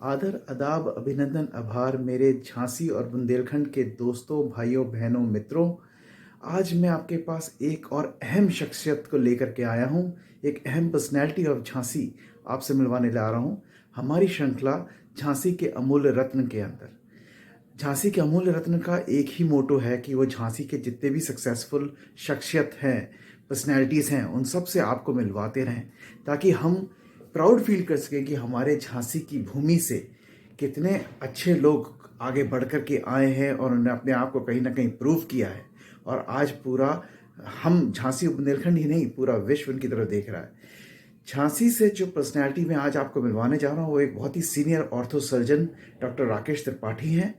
आदर, आदाब, अभिनंदन, आभार मेरे झांसी और बुंदेलखंड के दोस्तों, भाइयों, बहनों, मित्रों। आज मैं आपके पास एक और अहम शख्सियत को लेकर के आया हूँ। एक अहम पर्सनैलिटी ऑफ झांसी आपसे मिलवाने ला रहा हूँ। हमारी श्रृंखला झांसी के अमूल्य रत्न के अंदर। झांसी के अमूल्य रत्न का एक ही मोटो है कि वो झांसी के जितने भी सक्सेसफुल शख्सियत हैं, पर्सनैलिटीज़ हैं, उन सब से आपको मिलवाते रहें, ताकि हम प्राउड फील कर सकें कि हमारे झांसी की भूमि से कितने अच्छे लोग आगे बढ़ कर के आए हैं और उन्होंने अपने आप को कहीं ना कहीं प्रूव किया है। और आज पूरा हम झांसी बुंदेलखंड ही नहीं, पूरा विश्व उनकी तरफ देख रहा है। झांसी से जो पर्सनैलिटी मैं आज आपको मिलवाने जा रहा हूँ वो एक बहुत ही senior ortho surgeon doctor Rakesh Tripathi हैं,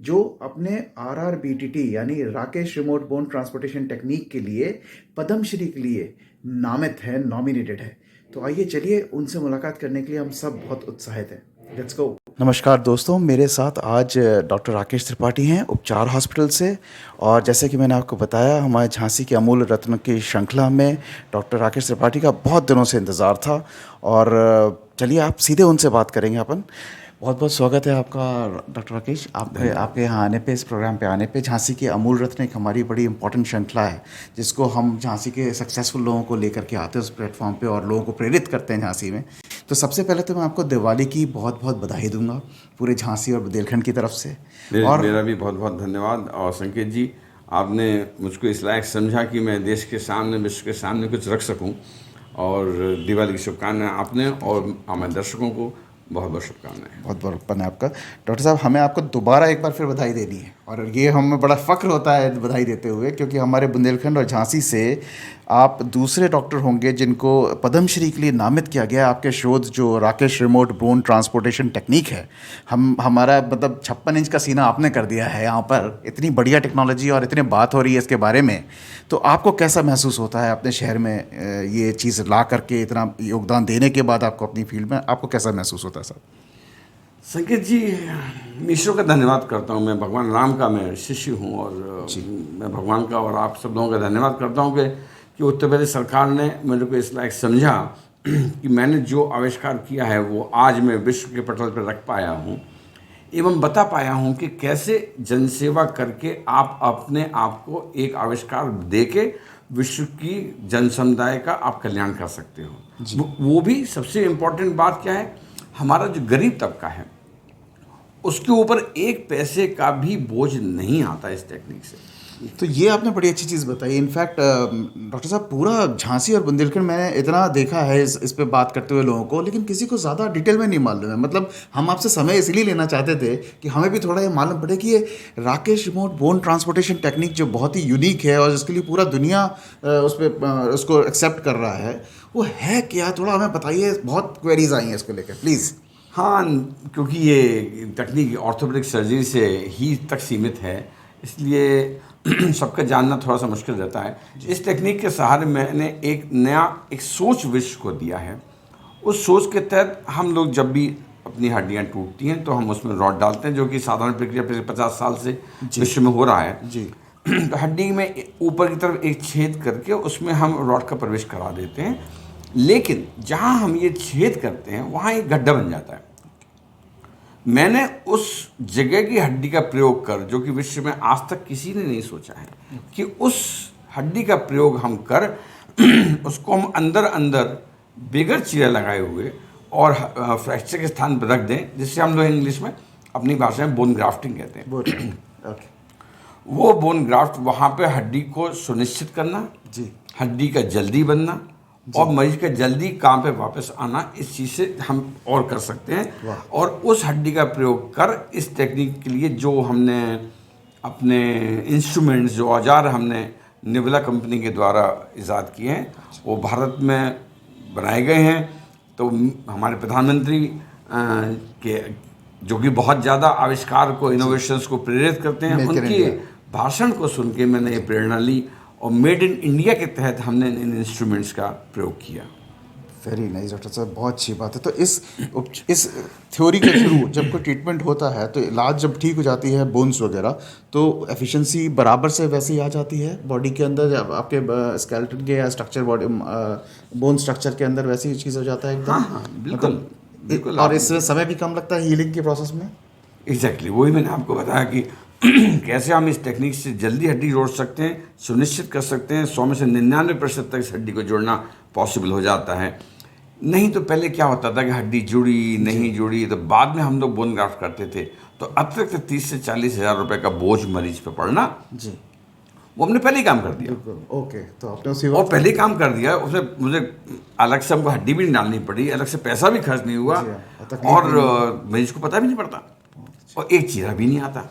जो अपने RRBTT यानी Rakesh remote bone transportation technique के लिए पद्मश्री के लिए नामित है, नॉमिनेटेड है। तो आइए चलिए उनसे मुलाकात करने के लिए हम सब बहुत उत्साहित हैं। Let's go. नमस्कार दोस्तों, मेरे साथ आज डॉक्टर राकेश त्रिपाठी हैं उपचार हॉस्पिटल से। और जैसे कि मैंने आपको बताया, हमारे झांसी के अमूल्य रत्न की श्रृंखला में डॉक्टर राकेश त्रिपाठी का बहुत दिनों से इंतज़ार था। और चलिए आप सीधे उनसे बात करेंगे अपन। बहुत बहुत स्वागत है आपका डॉक्टर राकेश, आपके यहाँ आने पे, इस प्रोग्राम पे आने पे। झांसी के अमूल रत्न एक हमारी बड़ी इंपॉर्टेंट श्रृंखला है जिसको हम झांसी के सक्सेसफुल लोगों को लेकर के आते हैं उस प्लेटफॉर्म पे और लोगों को प्रेरित करते हैं झांसी में। तो सबसे पहले तो मैं आपको दिवाली की बहुत बहुत बधाई दूंगा पूरे झांसी और बुंदेलखंड की तरफ से। और मेरा भी बहुत बहुत धन्यवाद। और संकेत जी, आपने मुझको इस लायक समझा कि मैं देश के सामने, विश्व के सामने कुछ रख सकूं। और दिवाली की शुभकामनाएं आपने और हमारे दर्शकों को बहुत बहुत शुभकामनाएं। बहुत बड़ा आपका। डॉक्टर साहब, हमें आपको दोबारा एक बार फिर बधाई देनी है और ये हमें बड़ा फ़ख्र होता है बधाई देते हुए, क्योंकि हमारे बुंदेलखंड और झांसी से आप दूसरे डॉक्टर होंगे जिनको पद्मश्री के लिए नामित किया गया है। आपके शोध जो Rakesh remote bone transportation technique है, हमारा मतलब 56 इंच का सीना आपने कर दिया है यहाँ पर। इतनी बढ़िया टेक्नोलॉजी और इतनी बात हो रही है इसके बारे में, तो आपको कैसा महसूस होता है अपने शहर में ये चीज़ ला करके, इतना योगदान देने के बाद आपको अपनी फील्ड में आपको कैसा महसूस होता है सर? संकेत जी, मैं ईश्वर का धन्यवाद करता हूँ। मैं भगवान राम का मैं शिष्य हूँ और मैं भगवान का और आप सब लोगों का धन्यवाद करता हूँ कि उत्तर प्रदेश सरकार ने मेरे को इस लायक समझा कि मैंने जो आविष्कार किया है वो आज मैं विश्व के पटल पर रख पाया हूँ एवं बता पाया हूँ कि कैसे जनसेवा करके आप अपने आप को एक आविष्कार दे के विश्व की जन समुदाय का आप कल्याण कर सकते हो। वो भी सबसे इम्पोर्टेंट बात क्या है, हमारा जो गरीब तबका है उसके ऊपर एक पैसे का भी बोझ नहीं आता इस टेक्निक से। तो ये आपने बड़ी अच्छी चीज़ बताई। इनफैक्ट डॉक्टर साहब, पूरा झांसी और बुंदेलखंड मैंने इतना देखा है इस पे बात करते हुए लोगों को, लेकिन किसी को ज़्यादा डिटेल में नहीं मालूम है। मतलब हम आपसे समय इसलिए लेना चाहते थे कि हमें भी थोड़ा ये मालूम पड़े कि ये Rakesh remote bone transportation technique जो बहुत ही यूनिक है और जिसके लिए पूरा दुनिया उसको एक्सेप्ट कर रहा है, वो है क्या? थोड़ा हमें बताइए, बहुत क्वेरीज आई हैं इसको लेकर, प्लीज़। हाँ, क्योंकि ये तकनीक ऑर्थोपेडिक सर्जरी से ही तक सीमित है, इसलिए सबका जानना थोड़ा सा मुश्किल रहता है। इस टेक्निक के सहारे मैंने एक सोच विश्व को दिया है। उस सोच के तहत हम लोग जब भी अपनी हड्डियां टूटती हैं तो हम उसमें रॉड डालते हैं, जो कि साधारण प्रक्रिया पिछले 50 साल से विश्व में हो रहा है जी। तो हड्डी में ऊपर की तरफ एक छेद करके उसमें हम रॉड का प्रवेश करा देते हैं, लेकिन जहाँ हम ये छेद करते हैं वहाँ एक गड्ढा बन जाता है। मैंने उस जगह की हड्डी का प्रयोग कर, जो कि विश्व में आज तक किसी ने नहीं सोचा है कि उस हड्डी का प्रयोग हम कर उसको हम अंदर अंदर बगैर चीरा लगाए हुए और फ्रैक्चर के स्थान पर रख दें, जिससे हम लोग इंग्लिश में अपनी भाषा में बोन ग्राफ्टिंग कहते हैं। वो बोन ग्राफ्ट वहाँ पे हड्डी को सुनिश्चित करना जी, हड्डी का जल्दी बनना और मरीज का जल्दी काम पे वापस आना, इस चीज़ से हम और कर सकते हैं। और उस हड्डी का प्रयोग कर इस टेक्निक के लिए जो हमने अपने इंस्ट्रूमेंट्स, जो औजार हमने निवला कंपनी के द्वारा इजाद किए हैं, वो भारत में बनाए गए हैं। तो हमारे प्रधानमंत्री के, जो कि बहुत ज़्यादा आविष्कार को, इनोवेशंस को प्रेरित करते हैं, उनके भाषण को सुन के मैंने ये प्रेरणा ली और मेड इन इंडिया के तहत हमने इन इंस्ट्रूमेंट्स का प्रयोग किया। वेरी नाइस डॉक्टर साहब, बहुत अच्छी बात है। तो इस थ्योरी के थ्रू जब कोई ट्रीटमेंट होता है, तो इलाज जब ठीक हो जाती है बोन्स वगैरह, तो एफिशिएंसी बराबर से वैसे ही आ जाती है बॉडी के अंदर, आपके स्केलेटन के या स्ट्रक्चर, बॉडी बोन स्ट्रक्चर के अंदर वैसी चीज़ हो जाता है एकदम। हाँ, बिल्कुल। बिल्कुल और इसमें समय भी कम लगता है हीलिंग के प्रोसेस में। एग्जैक्टली वही मैंने आपको बताया कि कैसे हम इस टेक्निक से जल्दी हड्डी जोड़ सकते हैं, सुनिश्चित कर सकते हैं 100 में से 99% तक इस हड्डी को जोड़ना पॉसिबल हो जाता है। नहीं तो पहले क्या होता था कि हड्डी जुड़ी नहीं जुड़ी, तो बाद में हम लोग बोन ग्राफ्ट करते थे, तो अतिरिक्त 30 से 40 हज़ार रुपये का बोझ मरीज पे पड़ना, जी वो हमने पहले ही काम कर दिया। बिल्कुल। ओके, तो आपने उसी और पहले ही काम कर दिया, उसमें मुझे अलग से हमको हड्डी भी नहीं डालनी पड़ी, अलग से पैसा भी खर्च नहीं हुआ, जी हाँ, तकलीफ और भी मरीज को पता भी नहीं पड़ता, और एक चीरा भी नहीं आता।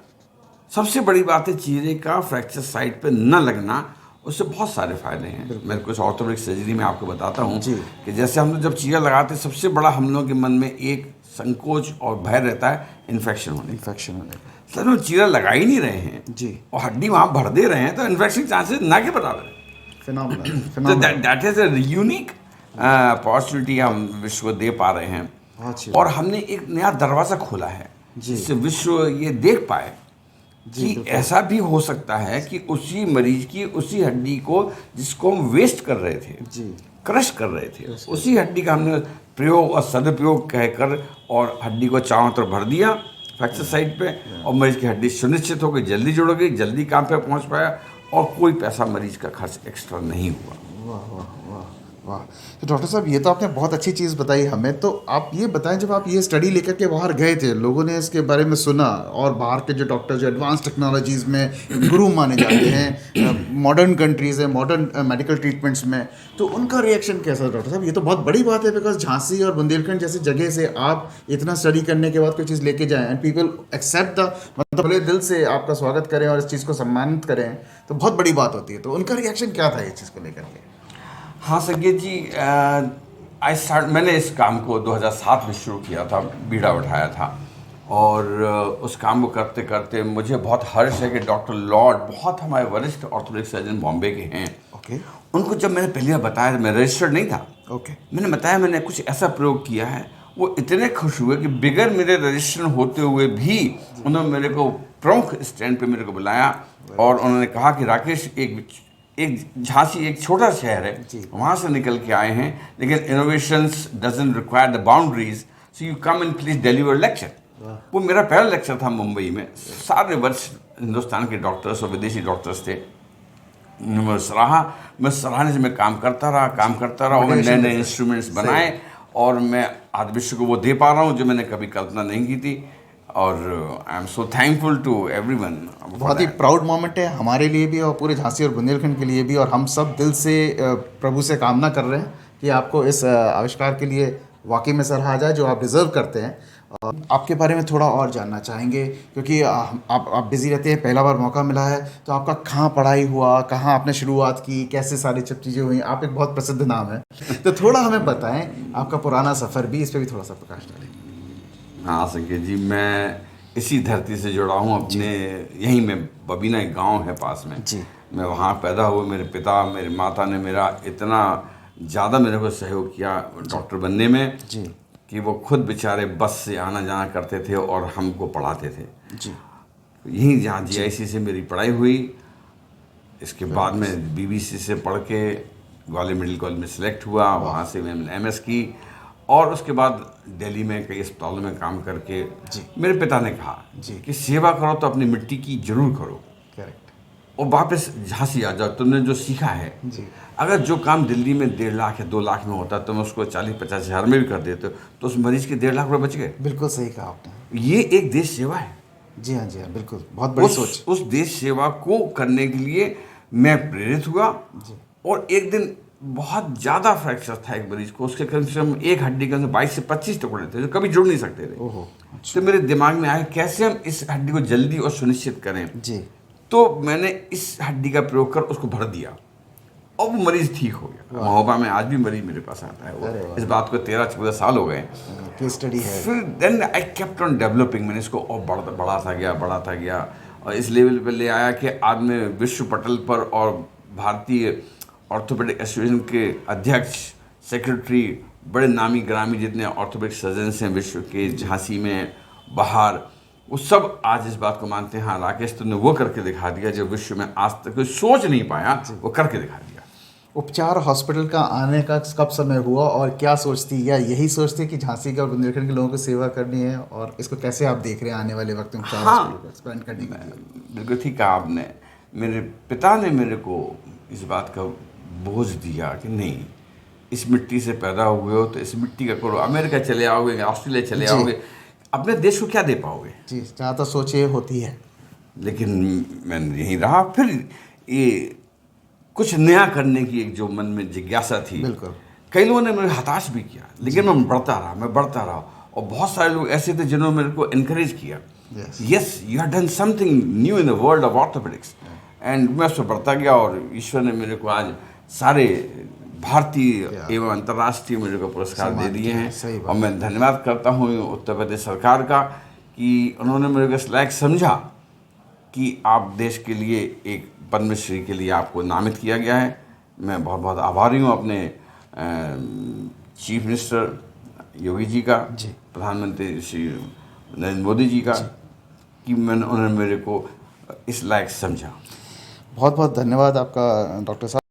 सबसे बड़ी बात है चीरे का फ्रैक्चर साइट पे न लगना, उससे बहुत सारे फायदे हैं। मैं कुछ ऑर्थोपेडिक सर्जरी में आपको बताता हूँ कि जैसे हम लोग जब चीरा लगाते हैं, सबसे बड़ा हम लोगों के मन में एक संकोच और भय रहता है इन्फेक्शन होने का। सर हम चीरा लगा ही नहीं रहे हैं जी, और हड्डी वहाँ भर दे रहे हैं, तो इन्फेक्शन चांसेस ना के बराबर है। तो that is a unique opportunity हम विश्व को दे पा रहे हैं, और हमने एक नया दरवाज़ा खोला है जिससे विश्व ये देख पाए कि ऐसा भी हो सकता है कि उसी मरीज की उसी हड्डी को जिसको हम वेस्ट कर रहे थे, क्रश कर रहे थे, उसी हड्डी का हमने प्रयोग और सदुपयोग कहकर और हड्डी को चारों तरफ भर दिया फ्रैक्चर साइट पे, और मरीज की हड्डी सुनिश्चित हो गई, जल्दी जुड़ गई, जल्दी काम पे पहुंच पाया, और कोई पैसा मरीज का खर्च एक्स्ट्रा नहीं हुआ। वाह वाह वाह वाह। तो डॉक्टर साहब, ये तो आपने बहुत अच्छी चीज़ बताई हमें। तो आप ये बताएं, जब आप ये स्टडी लेकर के बाहर गए थे, लोगों ने इसके बारे में सुना, और बाहर के जो डॉक्टर जो एडवांस टेक्नोलॉजीज़ में गुरु माने जाते हैं, मॉडर्न कंट्रीज़ है, मॉडर्न मेडिकल ट्रीटमेंट्स में, तो उनका रिएक्शन कैसा था? डॉक्टर साहब, ये तो बहुत बड़ी बात है, बिकॉज झांसी और बुंदेलखंड जैसी जगह से आप इतना स्टडी करने के बाद कोई चीज़ लेके जाएँ एंड पीपल एक्सेप्ट द, मतलब भले दिल से आपका स्वागत करें और इस चीज़ को सम्मानित करें, तो बहुत बड़ी बात होती है। तो उनका रिएक्शन क्या था ये चीज़ को लेकर के? हाँ संकेत जी, मैंने इस काम को 2007 में शुरू किया था, बीड़ा उठाया था, और उस काम को करते करते मुझे बहुत हर्ष है कि डॉक्टर लॉर्ड, बहुत हमारे वरिष्ठ ऑर्थोपेडिक सर्जन बॉम्बे के हैं, उनको जब मैंने पहली बार बताया, मैं रजिस्टर्ड नहीं था, मैंने बताया मैंने कुछ ऐसा प्रयोग किया है, वो इतने खुश हुए कि बिगर मेरे रजिस्ट्रेशन होते हुए भी उन्होंने मेरे को प्रमुख स्टैंड पे मेरे को बुलाया, और उन्होंने कहा कि राकेश, एक झांसी एक छोटा शहर है, वहाँ से निकल के आए हैं, लेकिन innovations doesn't require the boundaries, so you come and please deliver lecture. वो मेरा पहला लेक्चर था मुंबई में, सारे वर्ष हिंदुस्तान के डॉक्टर्स और विदेशी डॉक्टर्स थे, मैं सराहने से मैं काम करता रहा, और मैं नए नए इंस्ट्रूमेंट्स बनाए, और मैं आज विश्व को वो दे पा रहा हूँ जो मैंने कभी कल्पना नहीं की थी, और I am so thankful to everyone. बहुत ही प्राउड मोमेंट है हमारे लिए भी और पूरे झांसी और बुंदेलखंड के लिए भी, और हम सब दिल से प्रभु से कामना कर रहे हैं कि आपको इस आविष्कार के लिए वाकई में सराहा जाए, जो आप डिज़र्व करते हैं। और आपके बारे में थोड़ा और जानना चाहेंगे, क्योंकि आप बिज़ी रहते हैं, पहला बार मौका मिला है, तो आपका कहाँ पढ़ाई हुआ, कहाँ आपने शुरुआत की, कैसे सारी सब चीज़ें हुई? आप एक बहुत प्रसिद्ध नाम है, तो थोड़ा हमें बताएं आपका पुराना सफ़र भी, इस पर भी थोड़ा सा प्रकाश डालें। हाँ संकेत जी, मैं इसी धरती से जुड़ा हूँ, अपने यहीं में बबीना एक गांव है पास में जी, मैं वहाँ पैदा हुआ। मेरे पिता मेरी माता ने मेरा इतना ज़्यादा मेरे को सहयोग किया डॉक्टर बनने में जी, कि वो खुद बेचारे बस से आना जाना करते थे और हमको पढ़ाते थे जी। यहीं जहाँ GIC से मेरी पढ़ाई हुई। इसके बाद में BBC से पढ़ के ग्वालियर मेडिकल कॉलेज में सिलेक्ट हुआ, वहाँ से मैंने MS की, और उसके बाद दिल्ली में कई अस्पतालों में काम करके मेरे पिता ने कहा कि सेवा करो तो अपनी मिट्टी की जरूर करो, और वापस झांसी आ जाओ, तुमने जो सीखा है। अगर जो काम दिल्ली में 1.5 लाख या 2 लाख में होता तुम उसको 40-50 हज़ार में भी कर देते हो, तो उस मरीज के 1.5 लाख रुपये बच गए। बिल्कुल सही कहा आपने। ये एक देश सेवा है। जी हाँ, जी हाँ, बिल्कुल, बहुत बड़ी सोच। उस देश सेवा को करने के लिए मैं प्रेरित हुआ, और एक दिन बहुत ज़्यादा फ्रैक्चर था एक मरीज को, उसके कम से कम एक हड्डी के अंदर 22 से 25 टुकड़े थे जो कभी जुड़ नहीं सकते थे। तो मेरे दिमाग में आया कैसे हम इस हड्डी को जल्दी और सुनिश्चित करें। तो मैंने इस हड्डी का प्रयोग कर उसको भर दिया, और वो मरीज ठीक हो गया। महोबा में आज भी मरीज मेरे पास आता है, वो इस बात को 13-14 साल हो गए। स्टडी है। फिर then I kept on developing, मैंने इसको और बढ़ाता गया, और इस लेवल पे ले आया कि आज मैं विश्व पटल पर और भारतीय ऑर्थोपेडिक एसोसिएशन के अध्यक्ष, सेक्रेटरी, बड़े नामी ग्रामी जितने ऑर्थोपेडिक सर्जन्स हैं विश्व के, झांसी में, बाहर, वो सब आज इस बात को मानते हैं, हाँ राकेश तुमने वो करके दिखा दिया जो विश्व में आज तक कोई सोच नहीं पाया, वो करके दिखा दिया। उपचार हॉस्पिटल का आने का कब समय हुआ और क्या सोचती या यही सोचती कि झांसी के और बुंदेलखंड के लोगों की सेवा करनी है, और इसको कैसे आप देख रहे हैं आने वाले वक्त में उपचार हाँ। हॉस्पिटल को एक्सपेंड करने के लिए? बिल्कुल ठीक कहा आपने। मेरे पिता ने मेरे को इस बात का बोझ दिया कि नहीं, इस मिट्टी से पैदा हुए हो तो इस मिट्टी का करो। अमेरिका चले आओगे, ऑस्ट्रेलिया चले जी। आओगे, अपने देश को क्या दे पाओगे? जी, जहाँ तक सोच ये होती है। लेकिन मैं यहीं रहा। फिर ये कुछ नया करने की एक जो मन में जिज्ञासा थी, बिल्कुल। कई लोगों ने मुझे हताश भी किया, लेकिन मैं बढ़ता रहा। और बहुत सारे लोग ऐसे थे जिन्होंने मेरे को इनकरेज किया, yes you have done something new in the world of orthopaedics. And मैं उससे बढ़ता गया और ईश्वर ने मेरे को आज सारे भारतीय एवं अंतर्राष्ट्रीय मेरे को पुरस्कार दे दिए हैं। और मैं धन्यवाद करता हूँ उत्तर प्रदेश सरकार का कि उन्होंने मेरे को इस लायक समझा कि आप देश के लिए एक पद्मश्री के लिए आपको नामित किया गया है। मैं बहुत बहुत आभारी हूँ अपने चीफ मिनिस्टर योगी जी का, प्रधानमंत्री श्री नरेंद्र मोदी जी का, कि उन्होंने मेरे को इस लायक समझा। बहुत बहुत धन्यवाद आपका डॉक्टर साहब।